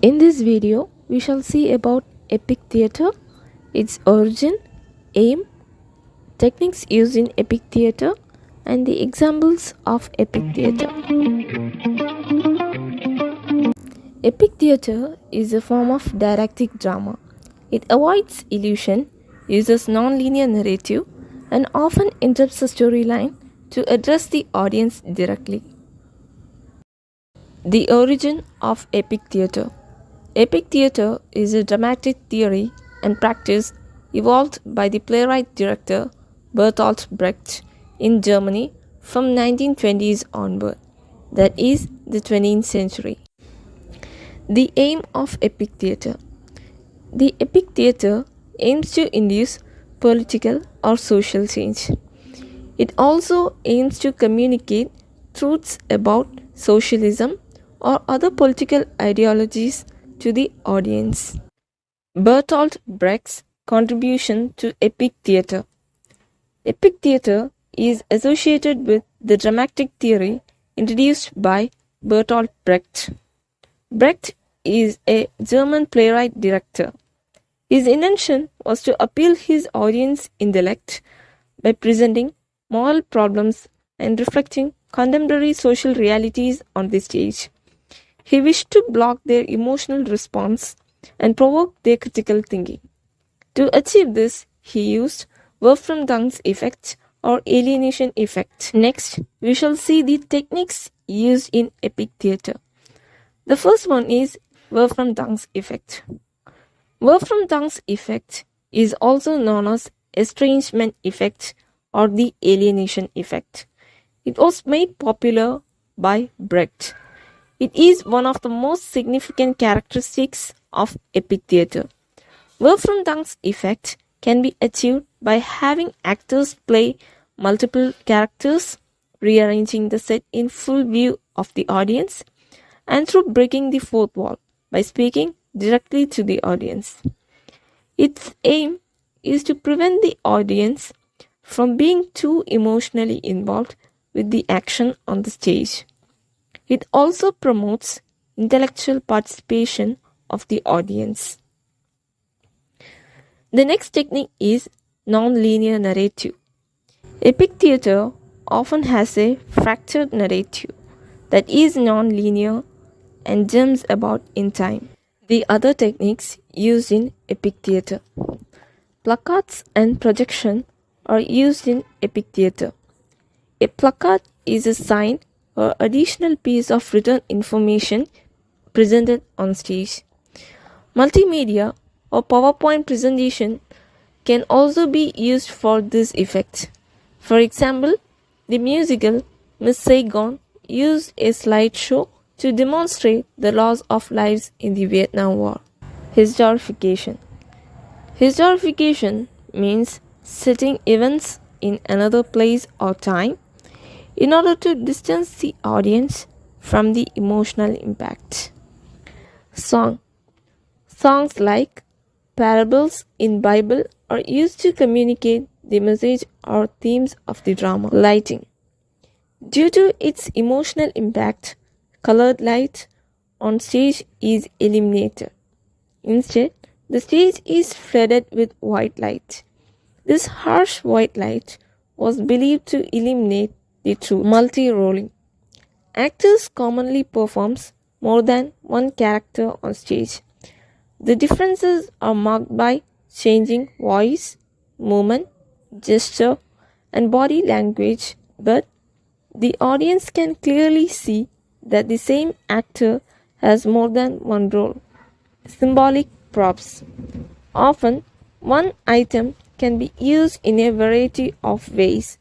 In this video, we shall see about epic theatre, its origin, aim, techniques used in epic theatre, and the examples of epic theatre. Epic theatre is a form of didactic drama. It avoids illusion, uses non-linear narrative, and often interrupts the storyline to address the audience directly. The origin of epic theatre. Epic theatre is a dramatic theory and practice evolved by the playwright-director Bertolt Brecht in Germany from 1920s onward, that is, the 20th century. The aim of epic theatre. The epic theatre aims to induce political or social change. It also aims to communicate truths about socialism or other political ideologies to the audience. Bertolt Brecht's contribution to epic theatre. Epic theatre is associated with the dramatic theory introduced by Bertolt Brecht. Brecht is a German playwright-director. His intention was to appeal his audience intellect by presenting moral problems and reflecting contemporary social realities on the stage. He wished to block their emotional response and provoke their critical thinking. To achieve this, he used Wolfram's effect or alienation effect. Next, we shall see the techniques used in epic theatre. The first one is Wolfram's effect. Wolfram's effect is also known as estrangement effect or the alienation effect. It was made popular by Brecht. It is one of the most significant characteristics of epic theatre. Wolfram's effect can be achieved by having actors play multiple characters, rearranging the set in full view of the audience, and through breaking the fourth wall by speaking directly to the audience. Its aim is to prevent the audience from being too emotionally involved with the action on the stage. It also promotes intellectual participation of the audience. The next technique is non-linear narrative. Epic theatre often has a fractured narrative that is non-linear and jumps about in time. The other techniques used in epic theatre. Placards and projection are used in epic theatre. A placard is a sign or additional piece of written information presented on stage. Multimedia or PowerPoint presentation can also be used for this effect. For example, the musical Miss Saigon used a slideshow to demonstrate the loss of lives in the Vietnam War. Historification. Historification means setting events in another place or time in order to distance the audience from the emotional impact. Songs like parables in Bible are used to communicate the message or themes of the drama. Lighting. Due to its emotional impact, colored light on stage is eliminated. Instead, the stage is flooded with white light. This harsh white light was believed to eliminate the truth. Multi-rolling. Actors commonly perform more than one character on stage. The differences are marked by changing voice, movement, gesture, and body language, but the audience can clearly see that the same actor has more than one role. Symbolic props. Often, one item can be used in a variety of ways.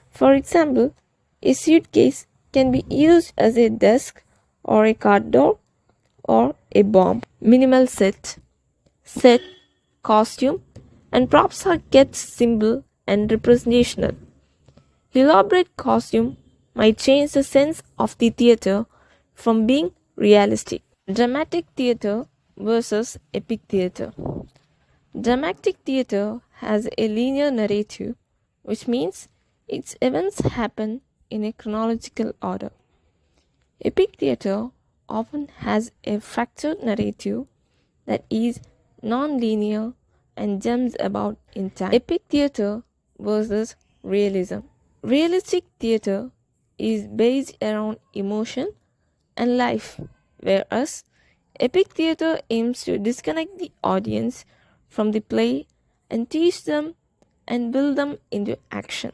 For example, a suitcase can be used as a desk or a car door or a bomb. Minimal set, costume, and props are kept simple and representational. Elaborate costume might change the sense of the theatre from being realistic. Dramatic theatre versus epic theatre. Dramatic theatre has a linear narrative, which means its events happen in a chronological order. Epic theatre often has a fractured narrative that is non-linear and jumps about in time. Epic theater versus realism. Realistic theater is based around emotion and life, whereas epic theater aims to disconnect the audience from the play and teach them and build them into action.